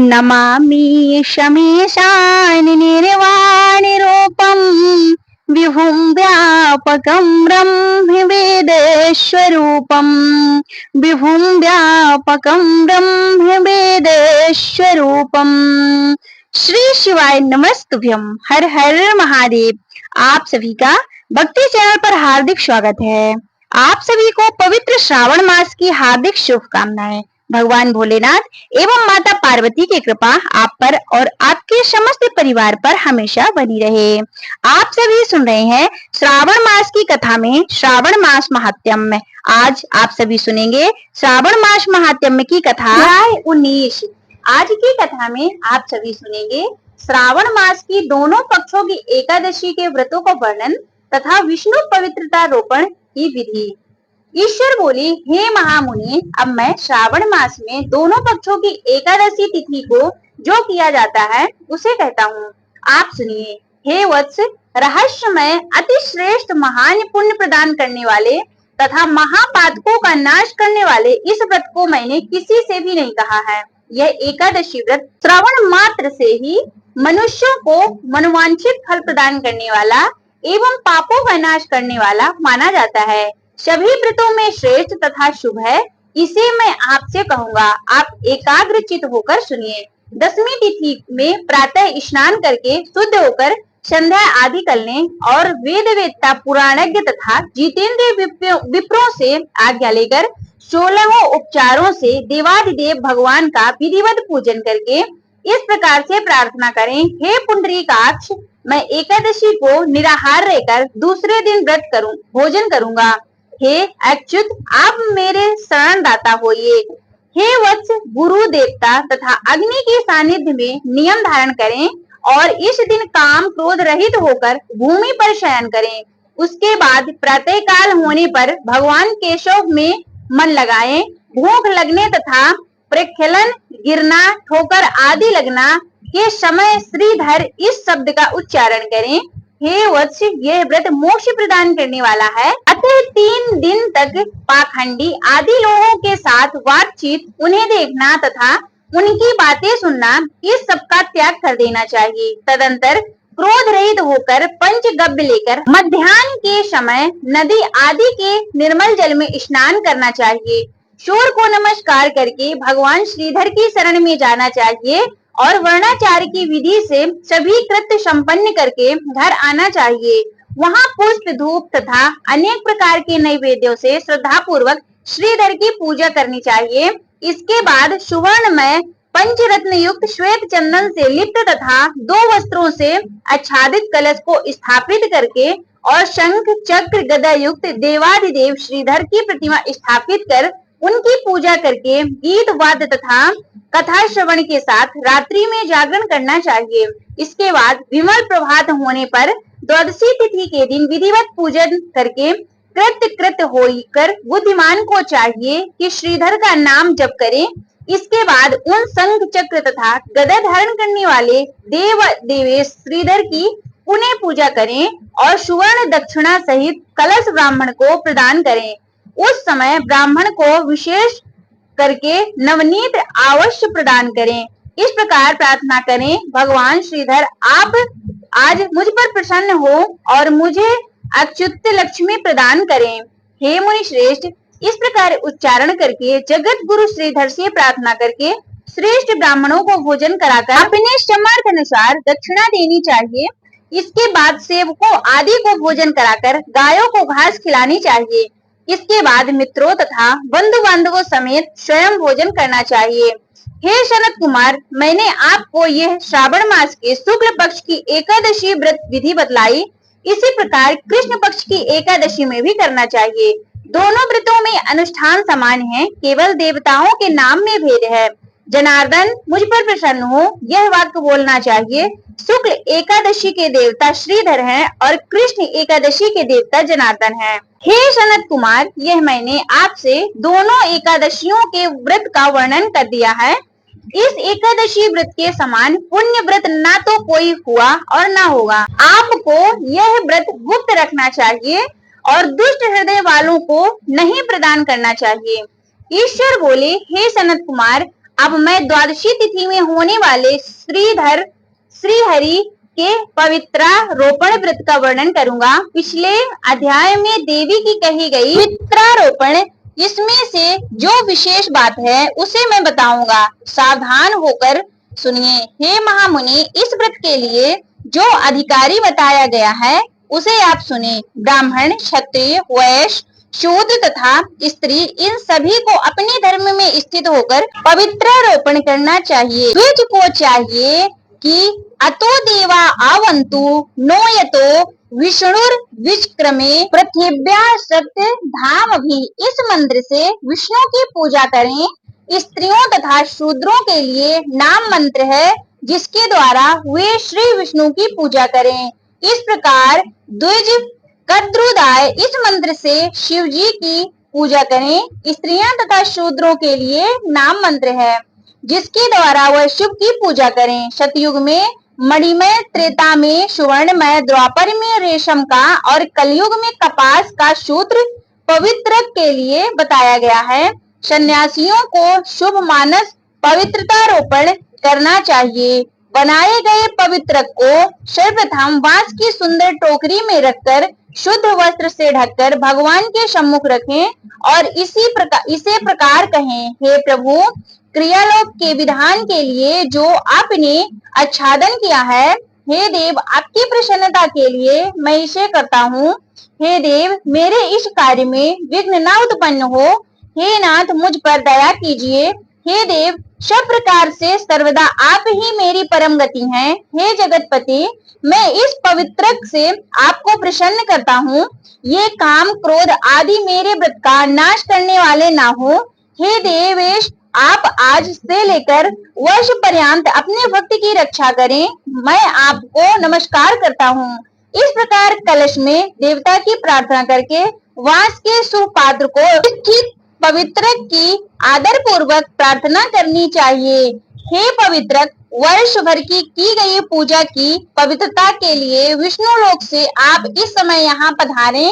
नमामि शमेशानि निर्वाणि रूपम् विभुं व्यापकं ब्रह्मवेदस्वरूपम् विभुं व्यापकं ब्रह्मवेदस्वरूपम्। श्री शिवाय नमस्तुभ्यम। हर हर महादेव। आप सभी का भक्ति चैनल पर हार्दिक स्वागत है। आप सभी को पवित्र श्रावण मास की हार्दिक शुभकामनाएं। भगवान भोलेनाथ एवं माता पार्वती की कृपा आप पर और आपके समस्त परिवार पर हमेशा बनी रहे। आप सभी सुन रहे हैं श्रावण मास की कथा में श्रावण मास महात्म्य। आज आप सभी सुनेंगे श्रावण मास महात्म्य की कथा अध्याय 19। आज की कथा में आप सभी सुनेंगे श्रावण मास की दोनों पक्षों की एकादशी के व्रतों का वर्णन तथा विष्णु पवित्रता रोपण की विधि। ईश्वर बोले, हे महामुनि, अब मैं श्रावण मास में दोनों पक्षों की एकादशी तिथि को जो किया जाता है उसे कहता हूँ। आप सुनिए। हे वत्स, रहस्यमय अति श्रेष्ठ महान पुण्य प्रदान करने वाले तथा महापातकों का नाश करने वाले इस व्रत को मैंने किसी से भी नहीं कहा है। यह एकादशी व्रत श्रवण मात्र से ही मनुष्यों को मनोवांछित फल प्रदान करने वाला एवं पापों का नाश करने वाला माना जाता है। सभी व्रतों में श्रेष्ठ तथा शुभ है, इसे मैं आपसे कहूँगा। आप एकाग्रचित होकर सुनिए। दसवीं तिथि में प्रातः स्नान करके शुद्ध होकर संध्या आदि कर लें और वेद वेदता पुराणज्ञ तथा जितेंद्रिय विप्रों से आज्ञा लेकर 16 उपचारों से देवादिदेव भगवान का विधिवत पूजन करके इस प्रकार से प्रार्थना करें। हे पुंडरीकाक्ष, मैं एकादशी को निराहार रहकर दूसरे दिन भोजन करूंगा। हे अच्युत, आप मेरे शरणदाता होइए। हे वत्स, गुरु देवता तथा अग्नि के सानिध्य में नियम धारण करें और इस दिन काम क्रोध रहित होकर भूमि पर शयन करें। उसके बाद प्रातः काल होने पर भगवान केशव में मन लगाएं। भूख लगने तथा प्रख्यालन, गिरना, ठोकर आदि लगना के समय श्रीधर इस शब्द का उच्चारण करें। हे वत्स, यह व्रत मोक्ष प्रदान करने वाला है। अतः 3 दिन तक पाखंडी आदि लोगों के साथ बातचीत, उन्हें देखना तथा उनकी बातें सुनना, इस सब का त्याग कर देना चाहिए। तदंतर क्रोध रहित होकर पंचगव्य लेकर मध्याह्न के समय नदी आदि के निर्मल जल में स्नान करना चाहिए। सूर्य को नमस्कार करके भगवान श्रीधर की शरण में जाना चाहिए और वर्णाचार्य की विधि से सभी कृत्य संपन्न करके घर आना चाहिए। वहाँ पुष्प, धूप तथा अनेक प्रकार के नैवेद्यों से श्रद्धा पूर्वक श्रीधर की पूजा करनी चाहिए। इसके बाद सुवर्णमय पंचरत्न युक्त श्वेत चंदन से लिप्त तथा 2 वस्त्रों से आच्छादित कलश को स्थापित करके और शंख, चक्र, गदा युक्त देवादिदेव श्रीधर की प्रतिमा स्थापित कर उनकी पूजा करके गीत वाद्य तथा कथा श्रवण के साथ रात्रि में जागरण करना चाहिए। इसके बाद विमल प्रभात होने पर द्वादशी तिथि के दिन विधिवत पूजन करके कृत होकर बुद्धिमान को चाहिए कि श्रीधर का नाम जप करें। इसके बाद उन शंख, चक्र तथा गदा धारण करने वाले देवेश श्रीधर की पुनः पूजा करें और सुवर्ण दक्षिणा सहित कलश ब्राह्मण को प्रदान करें। उस समय ब्राह्मण को विशेष करके नवनीत अवश्य प्रदान करें। इस प्रकार प्रार्थना करें, भगवान श्रीधर, आप आज मुझ पर प्रसन्न हो और मुझे अच्युत लक्ष्मी प्रदान करें। हे मुनि श्रेष्ठ, इस प्रकार उच्चारण करके जगत गुरु श्रीधर से प्रार्थना करके श्रेष्ठ ब्राह्मणों को भोजन कराकर अपने समर्थ अनुसार दक्षिणा देनी चाहिए। इसके बाद सेवकों आदि को भोजन कराकर गायों को घास खिलानी चाहिए। इसके बाद मित्रों तथा बंधु बांधवों समेत स्वयं भोजन करना चाहिए। हे सनत कुमार, मैंने आपको यह श्रावण मास के शुक्ल पक्ष की एकादशी व्रत विधि बतलाई। इसी प्रकार कृष्ण पक्ष की एकादशी में भी करना चाहिए। दोनों व्रतों में अनुष्ठान समान है, केवल देवताओं के नाम में भेद है। जनार्दन, मुझ पर प्रसन्न हो, यह वाक्य बोलना चाहिए। शुक्ल एकादशी के देवता श्रीधर हैं और कृष्ण एकादशी के देवता जनार्दन हैं। हे सनत कुमार, यह मैंने आपसे दोनों एकादशियों के व्रत का वर्णन कर दिया है। इस एकादशी व्रत के समान पुण्य व्रत ना तो कोई हुआ और ना होगा। आपको यह व्रत गुप्त रखना चाहिए और दुष्ट हृदय वालों को नहीं प्रदान करना चाहिए। ईश्वर बोले, हे सनत कुमार, अब मैं द्वादशी तिथि में होने वाले श्रीहरि के पवित्रारोपण व्रत का वर्णन करूंगा। पिछले अध्याय में देवी की कही गई पवित्रारोपण, इसमें से जो विशेष बात है उसे मैं बताऊंगा, सावधान होकर सुनिए। हे महामुनि, इस व्रत के लिए जो अधिकारी बताया गया है उसे आप सुने। ब्राह्मण, क्षत्रिय, वैश्य, शूद्र तथा स्त्री, इन सभी को अपने धर्म में स्थित होकर पवित्रारोपण करना चाहिए। द्विज को चाहिए कि अतो देवा आवंतु नो यतो विष्णुर विचक्रमे पृथिव्या सप्त धाम भी। इस मंत्र से विष्णु की पूजा करें। स्त्रियों तथा शूद्रों के लिए नाम मंत्र है जिसके द्वारा वे श्री विष्णु की पूजा करें। इस प्रकार द्विज कद्रुदाय इस मंत्र से शिव जी की पूजा करें। स्त्रियां तथा शूद्रों के लिए नाम मंत्र है जिसके द्वारा वह शिव की पूजा करें। सतयुग में मणिमय, त्रेता में सुवर्णमय, द्वापर में रेशम का और कलयुग में कपास का सूत्र पवित्र के लिए बताया गया है। सन्यासियों को शुभ मानस पवित्रतारोपण करना चाहिए। बनाए गए पवित्र को सर्वप्रथम बांस की सुंदर टोकरी में रखकर शुद्ध वस्त्र से ढककर भगवान के सम्मुख रखें और इसे प्रकार कहें, हे प्रभु, क्रियालोक के विधान के लिए जो आपने आच्छादन किया है, हे देव, आपकी प्रसन्नता के लिए मैं इसे करता हूँ। हे देव, मेरे इस कार्य में विघ्न न उत्पन्न हो। हे नाथ, मुझ पर दया कीजिए। हे देव, सब प्रकार से सर्वदा आप ही मेरी परम गति हैं। हे जगतपति, मैं इस पवित्र से आपको प्रसन्न करता हूँ। ये काम, क्रोध आदि मेरे व्रत का नाश करने वाले ना हो। हे देवेश, आप आज से लेकर वर्ष पर्यंत अपने भक्त की रक्षा करें। मैं आपको नमस्कार करता हूँ। इस प्रकार कलश में देवता की प्रार्थना करके वास के सुपात्र को स्थित पवित्र की आदर पूर्वक प्रार्थना करनी चाहिए। हे पवित्र, वर्ष भर की गई पूजा की पवित्रता के लिए विष्णु लोक से आप इस समय यहाँ पधारे,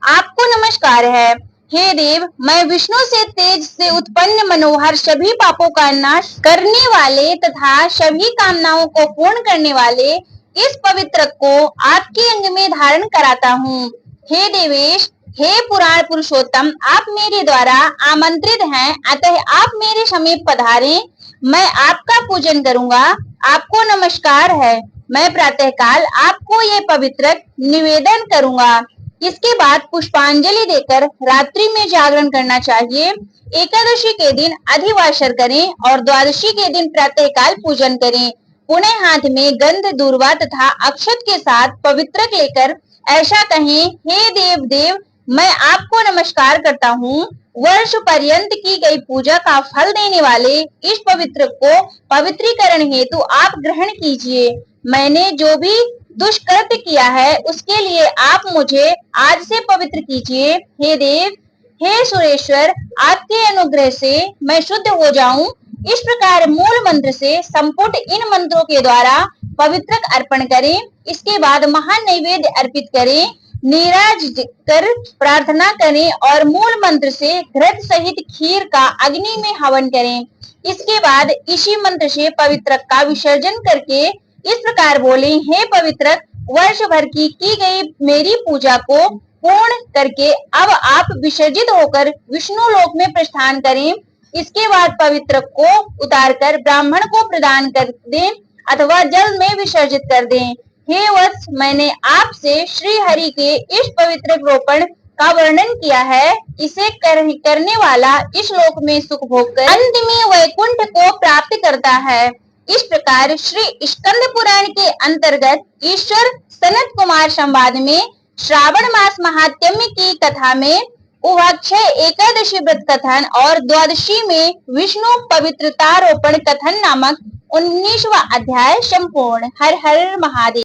आपको नमस्कार है। हे देव, मैं विष्णु से तेज से उत्पन्न मनोहर सभी पापों का नाश करने वाले तथा सभी कामनाओं को पूर्ण करने वाले इस पवित्र को आपके अंग में धारण कराता हूँ। हे देवेश, हे पुराण पुरुषोत्तम, आप मेरे द्वारा आमंत्रित हैं, अतः आप मेरे समीप पधारें। मैं आपका पूजन करूंगा। आपको नमस्कार है। मैं प्रातः काल आपको ये पवित्र निवेदन करूंगा। इसके बाद पुष्पांजलि देकर रात्रि में जागरण करना चाहिए। एकादशी के दिन अधिवासर करें और द्वादशी के दिन प्रातः काल पूजन करें। पुनः हाथ में गंध, दूर्वा तथा अक्षत के साथ पवित्र लेकर ऐसा कहें, हे देव देव, मैं आपको नमस्कार करता हूँ। वर्ष पर्यंत की गई पूजा का फल देने वाले इस पवित्र को पवित्रीकरण हेतु आप ग्रहण कीजिए। मैंने जो भी दुष्कृत्य किया है उसके लिए आप मुझे आज से पवित्र कीजिए। हे देव, हे सुरेश्वर, आपके अनुग्रह से मैं शुद्ध हो जाऊं। इस प्रकार मूल मंत्र से संपुट इन मंत्रों के द्वारा पवित्र अर्पण करें। इसके बाद महान नैवेद्य अर्पित करें, नीराज कर प्रार्थना करें और मूल मंत्र से घृत सहित खीर का अग्नि में हवन करें। इसके बाद इसी मंत्र से पवित्र का विसर्जन करके इस प्रकार बोले, हे पवित्र, वर्ष भर की गई मेरी पूजा को पूर्ण करके अब आप विसर्जित होकर विष्णु लोक में प्रस्थान करें। इसके बाद पवित्र को उतारकर ब्राह्मण को प्रदान कर दें अथवा जल में विसर्जित कर दें। हे वत्स, मैंने आपसे श्री हरि के इस पवित्र रोपण का वर्णन किया है। इसे करने वाला इस लोक में सुख भोग कर अंत में वैकुंठ को प्राप्त करता है। इस प्रकार श्री स्कंद पुराण के अंतर्गत ईश्वर सनत कुमार संवाद में श्रावण मास महात्म्य की कथा में उभाक्षय एकादशी व्रत कथन और द्वादशी में विष्णु पवित्रतारोपण कथन नामक 19वां अध्याय संपूर्ण। हर हर महादेव।